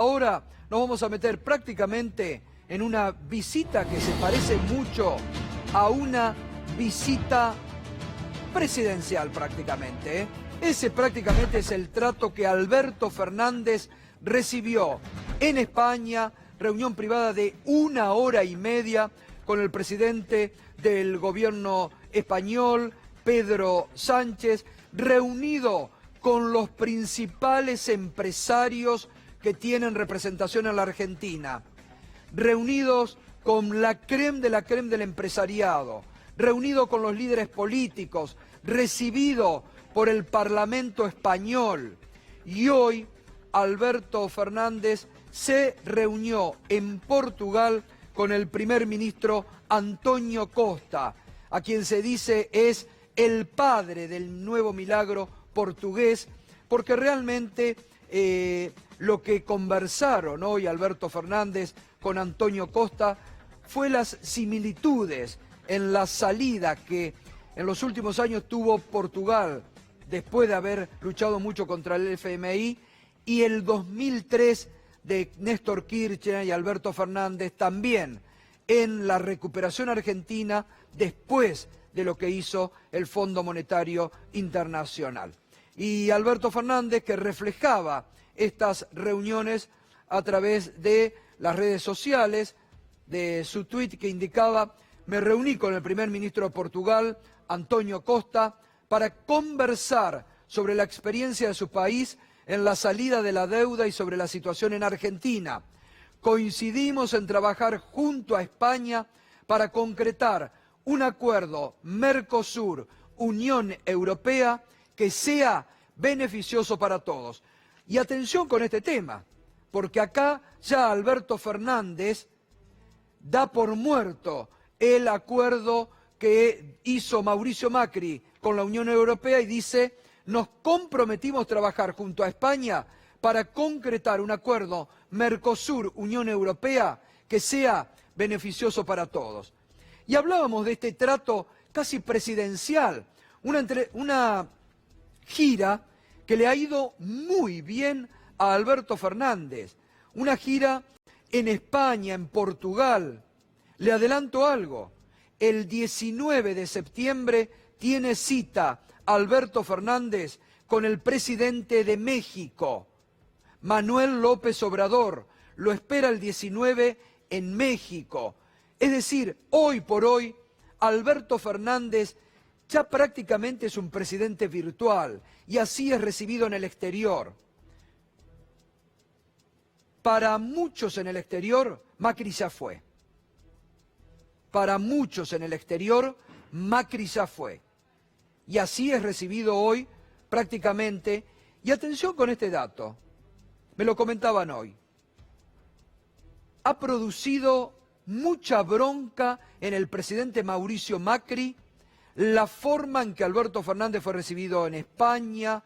Ahora nos vamos a meter prácticamente en una visita que se parece mucho a una visita presidencial prácticamente. Ese prácticamente es el trato que Alberto Fernández recibió en España, reunión privada de 1 hora y media con el presidente del gobierno español, Pedro Sánchez, reunido con los principales empresarios que tienen representación en la Argentina, reunidos con la crème del empresariado, reunido con los líderes políticos, recibido por el Parlamento español. Y hoy Alberto Fernández se reunió en Portugal con el primer ministro Antonio Costa, a quien se dice es el padre del nuevo milagro portugués, porque realmente lo que conversaron hoy Alberto Fernández con Antonio Costa fue las similitudes en la salida que en los últimos años tuvo Portugal después de haber luchado mucho contra el FMI, y el 2003 de Néstor Kirchner y Alberto Fernández también en la recuperación argentina después de lo que hizo el Fondo Monetario Internacional. Y Alberto Fernández, que reflejaba estas reuniones a través de las redes sociales, de su tuit que indicaba: me reuní con el primer ministro de Portugal, Antonio Costa, para conversar sobre la experiencia de su país en la salida de la deuda y sobre la situación en Argentina. Coincidimos en trabajar junto a España para concretar un acuerdo Mercosur-Unión Europea que sea beneficioso para todos. Y atención con este tema, porque acá ya Alberto Fernández da por muerto el acuerdo que hizo Mauricio Macri con la Unión Europea y dice: nos comprometimos a trabajar junto a España para concretar un acuerdo Mercosur-Unión Europea que sea beneficioso para todos. Y hablábamos de este trato casi presidencial, una gira que le ha ido muy bien a Alberto Fernández, una gira en España, en Portugal. Le adelanto algo: el 19 de septiembre tiene cita Alberto Fernández con el presidente de México, Manuel López Obrador. Lo espera el 19 en México. Es decir, hoy por hoy, Alberto Fernández ya prácticamente es un presidente virtual, y así es recibido en el exterior. Para muchos en el exterior, Macri ya fue. Para muchos en el exterior, Macri ya fue. Y así es recibido hoy prácticamente. Y atención con este dato, me lo comentaban hoy. Ha producido mucha bronca en el presidente Mauricio Macri la forma en que Alberto Fernández fue recibido en España,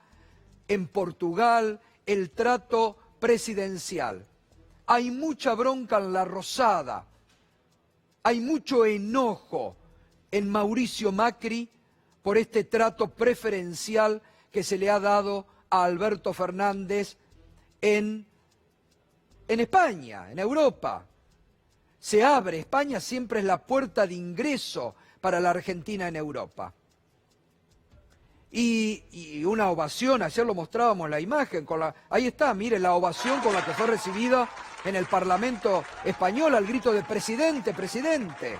en Portugal, el trato presidencial. Hay mucha bronca en la Rosada, hay mucho enojo en Mauricio Macri por este trato preferencial que se le ha dado a Alberto Fernández en España, en Europa. Se abre, España siempre es la puerta de ingreso para la Argentina en Europa. Y una ovación, ayer lo mostrábamos la imagen, ahí está, mire la ovación con la que fue recibida en el Parlamento español al grito de presidente, presidente.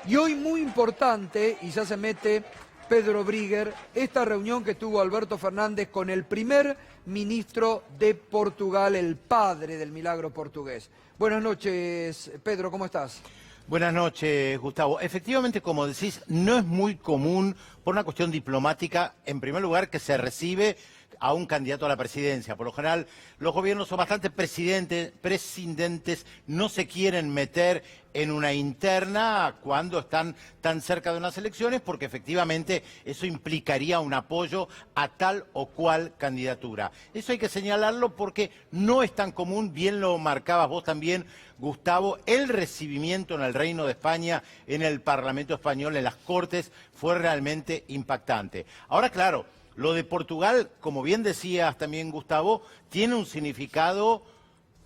Y hoy muy importante, y ya se mete Pedro Brigger, esta reunión que tuvo Alberto Fernández con el primer ministro de Portugal, el padre del milagro portugués. Buenas noches, Pedro, ¿cómo estás? Buenas noches, Gustavo. Efectivamente, como decís, no es muy común, por una cuestión diplomática, en primer lugar, que se recibe a un candidato a la presidencia. Por lo general, los gobiernos son bastante presidentes, no se quieren meter en una interna cuando están tan cerca de unas elecciones, porque efectivamente eso implicaría un apoyo a tal o cual candidatura. Eso hay que señalarlo porque no es tan común, bien lo marcabas vos también, Gustavo, el recibimiento en el Reino de España, en el Parlamento español, en las Cortes, fue realmente impactante. Ahora, claro, Lo de Portugal, como bien decías también Gustavo, tiene un significado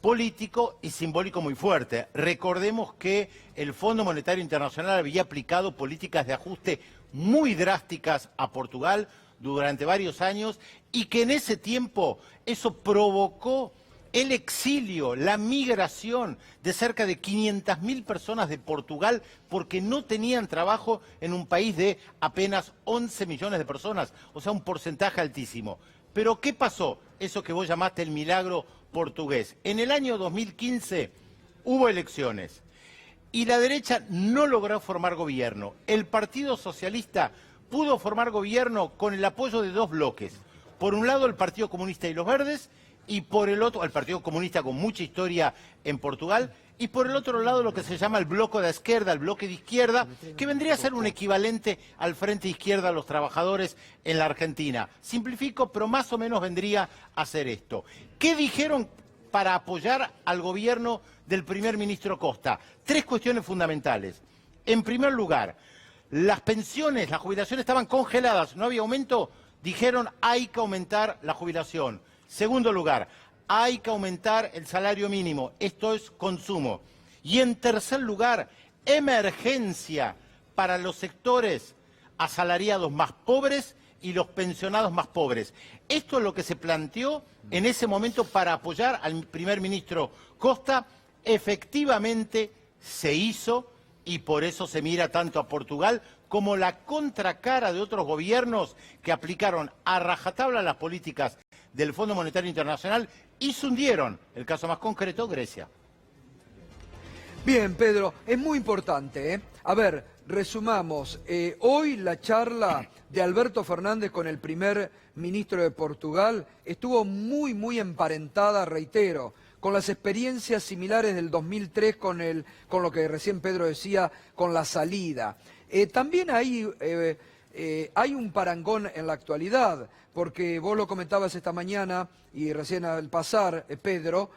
político y simbólico muy fuerte. Recordemos que el Fondo Monetario Internacional había aplicado políticas de ajuste muy drásticas a Portugal durante varios años y que en ese tiempo eso provocó el exilio, la migración de cerca de 500.000 personas de Portugal porque no tenían trabajo en un país de apenas 11 millones de personas, o sea, un porcentaje altísimo. Pero ¿qué pasó? Eso que vos llamaste el milagro portugués. En el año 2015 hubo elecciones y la derecha no logró formar gobierno. El Partido Socialista pudo formar gobierno con el apoyo de dos bloques. Por un lado el Partido Comunista y los Verdes, y por el otro, el Partido Comunista con mucha historia en Portugal, y por el otro lado lo que se llama el bloque de izquierda, el bloque de izquierda, que vendría a ser un equivalente al Frente Izquierda a los Trabajadores en la Argentina. Simplifico, pero más o menos vendría a ser esto. ¿Qué dijeron para apoyar al gobierno del primer ministro Costa? Tres cuestiones fundamentales. En primer lugar, las pensiones, las jubilaciones estaban congeladas, no había aumento, dijeron hay que aumentar la jubilación. Segundo lugar, hay que aumentar el salario mínimo, esto es consumo. Y en tercer lugar, emergencia para los sectores asalariados más pobres y los pensionados más pobres. Esto es lo que se planteó en ese momento para apoyar al primer ministro Costa. Efectivamente se hizo y por eso se mira tanto a Portugal como la contracara de otros gobiernos que aplicaron a rajatabla las políticas del Fondo Monetario Internacional y se hundieron. El caso más concreto, Grecia. Bien, Pedro, es muy importante, ¿eh? A ver, resumamos. Hoy la charla de Alberto Fernández con el primer ministro de Portugal estuvo muy emparentada, reitero, con las experiencias similares del 2003 con lo que recién Pedro decía, con la salida. También hay un parangón en la actualidad, porque vos lo comentabas esta mañana y recién al pasar, Pedro,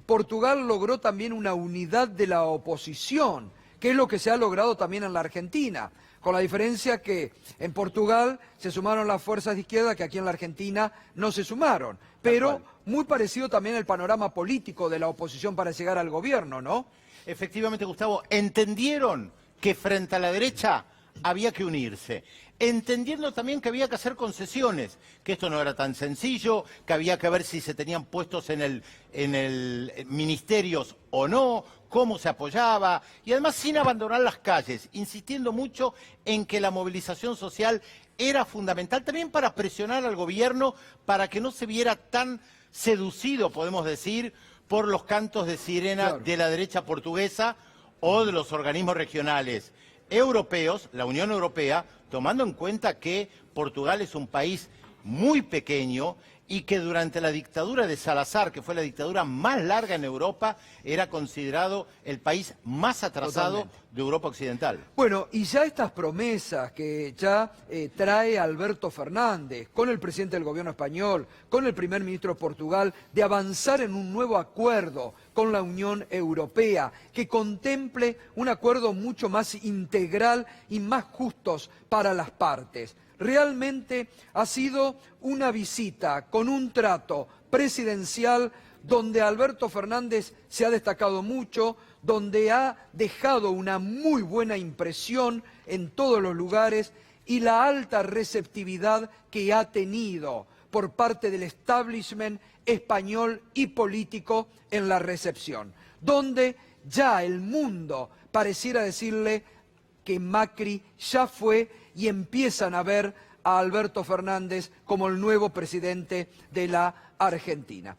Portugal logró también una unidad de la oposición, que es lo que se ha logrado también en la Argentina, con la diferencia que en Portugal se sumaron las fuerzas de izquierda que aquí en la Argentina no se sumaron, pero muy parecido también el panorama político de la oposición para llegar al gobierno, ¿no? Efectivamente, Gustavo, entendieron que frente a la derecha había que unirse, entendiendo también que había que hacer concesiones, que esto no era tan sencillo, que había que ver si se tenían puestos en el ministerios o no, cómo se apoyaba, y además sin abandonar las calles, insistiendo mucho en que la movilización social era fundamental también para presionar al gobierno para que no se viera tan seducido, podemos decir, por los cantos de sirena de la derecha portuguesa o de los organismos regionales europeos, la Unión Europea, tomando en cuenta que Portugal es un país muy pequeño y que durante la dictadura de Salazar, que fue la dictadura más larga en Europa, era considerado el país más atrasado de Europa Occidental. Bueno, y ya estas promesas que ya trae Alberto Fernández con el presidente del gobierno español, con el primer ministro de Portugal, de avanzar en un nuevo acuerdo con la Unión Europea, que contemple un acuerdo mucho más integral y más justo para las partes. Realmente ha sido una visita con un trato presidencial donde Alberto Fernández se ha destacado mucho, donde ha dejado una muy buena impresión en todos los lugares y la alta receptividad que ha tenido por parte del establishment español y político en la recepción, donde ya el mundo pareciera decirle que Macri ya fue y empiezan a ver a Alberto Fernández como el nuevo presidente de la Argentina.